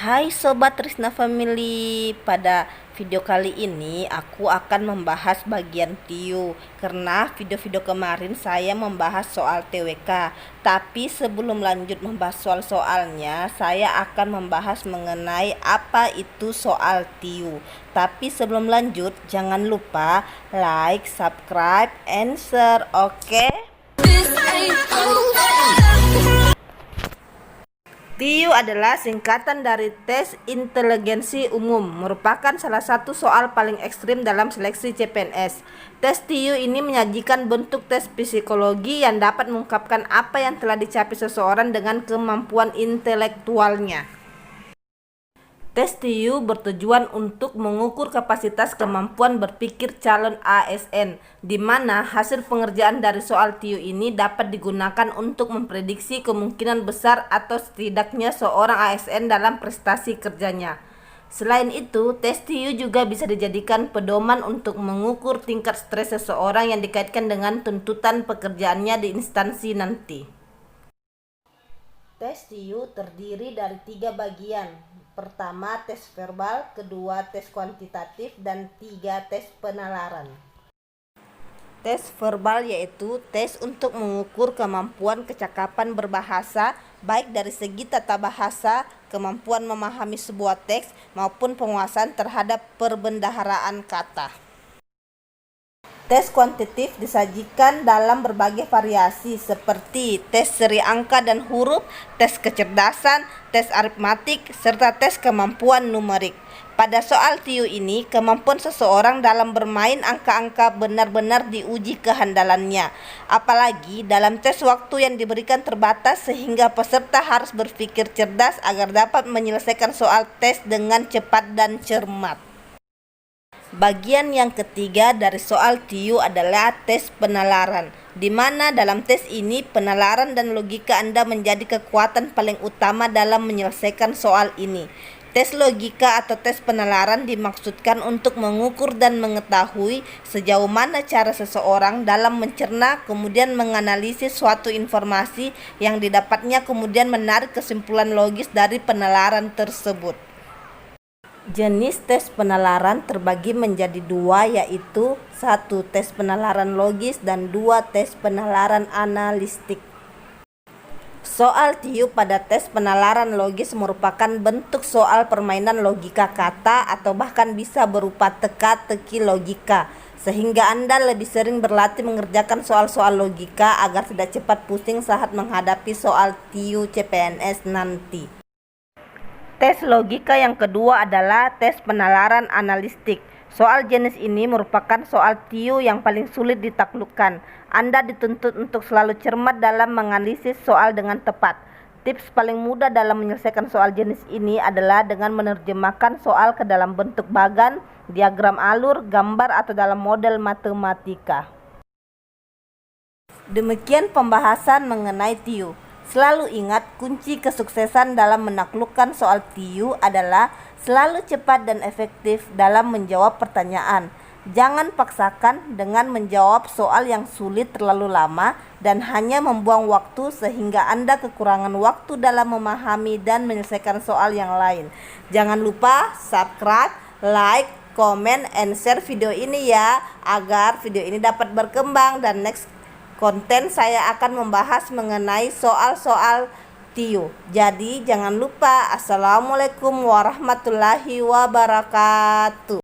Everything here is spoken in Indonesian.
Hai Sobat Trisna Family, pada video kali ini aku akan membahas bagian TIU karena video-video kemarin saya membahas soal TWK. Tapi sebelum lanjut membahas soal-soalnya, saya akan membahas mengenai apa itu soal TIU. Tapi sebelum lanjut, jangan lupa like, subscribe, and share, oke? TIU adalah singkatan dari Tes Inteligensi Umum, merupakan salah satu soal paling ekstrim dalam seleksi CPNS. Tes TIU ini menyajikan bentuk tes psikologi yang dapat mengungkapkan apa yang telah dicapai seseorang dengan kemampuan intelektualnya. Tes TIU bertujuan untuk mengukur kapasitas kemampuan berpikir calon ASN, di mana hasil pengerjaan dari soal TIU ini dapat digunakan untuk memprediksi kemungkinan besar atau setidaknya seorang ASN dalam prestasi kerjanya. Selain itu, tes TIU juga bisa dijadikan pedoman untuk mengukur tingkat stres seseorang yang dikaitkan dengan tuntutan pekerjaannya di instansi nanti. Tes TIU terdiri dari 3 bagian. Pertama, tes verbal, kedua, tes kuantitatif, dan 3, tes penalaran. Tes verbal yaitu tes untuk mengukur kemampuan kecakapan berbahasa, baik dari segi tata bahasa, kemampuan memahami sebuah teks, maupun penguasaan terhadap perbendaharaan kata. Tes kuantitatif disajikan dalam berbagai variasi seperti tes seri angka dan huruf, tes kecerdasan, tes aritmatik, serta tes kemampuan numerik. Pada soal TIU ini, kemampuan seseorang dalam bermain angka-angka benar-benar diuji kehandalannya. Apalagi dalam tes waktu yang diberikan terbatas sehingga peserta harus berpikir cerdas agar dapat menyelesaikan soal tes dengan cepat dan cermat. Bagian yang ketiga dari soal TIU adalah tes penalaran, di mana dalam tes ini penalaran dan logika Anda menjadi kekuatan paling utama dalam menyelesaikan soal ini. Tes logika atau tes penalaran dimaksudkan untuk mengukur dan mengetahui sejauh mana cara seseorang dalam mencerna kemudian menganalisis suatu informasi yang didapatnya kemudian menarik kesimpulan logis dari penalaran tersebut. Jenis tes penalaran terbagi menjadi 2, yaitu 1 tes penalaran logis dan 2 tes penalaran analistik. Soal TIU pada tes penalaran logis merupakan bentuk soal permainan logika kata atau bahkan bisa berupa teka-teki logika, sehingga Anda lebih sering berlatih mengerjakan soal-soal logika agar tidak cepat pusing saat menghadapi soal TIU CPNS nanti. Tes logika yang kedua adalah tes penalaran analistik. Soal jenis ini merupakan soal TIU yang paling sulit ditaklukkan. Anda dituntut untuk selalu cermat dalam menganalisis soal dengan tepat. Tips paling mudah dalam menyelesaikan soal jenis ini adalah dengan menerjemahkan soal ke dalam bentuk bagan, diagram alur, gambar, atau dalam model matematika. Demikian pembahasan mengenai TIU. Selalu ingat, kunci kesuksesan dalam menaklukkan soal TIU adalah selalu cepat dan efektif dalam menjawab pertanyaan. Jangan paksakan dengan menjawab soal yang sulit terlalu lama dan hanya membuang waktu sehingga Anda kekurangan waktu dalam memahami dan menyelesaikan soal yang lain. Jangan lupa subscribe, like, comment, and share video ini ya, agar video ini dapat berkembang dan next konten saya akan membahas mengenai soal-soal TIU. Jadi jangan lupa. Assalamualaikum warahmatullahi wabarakatuh.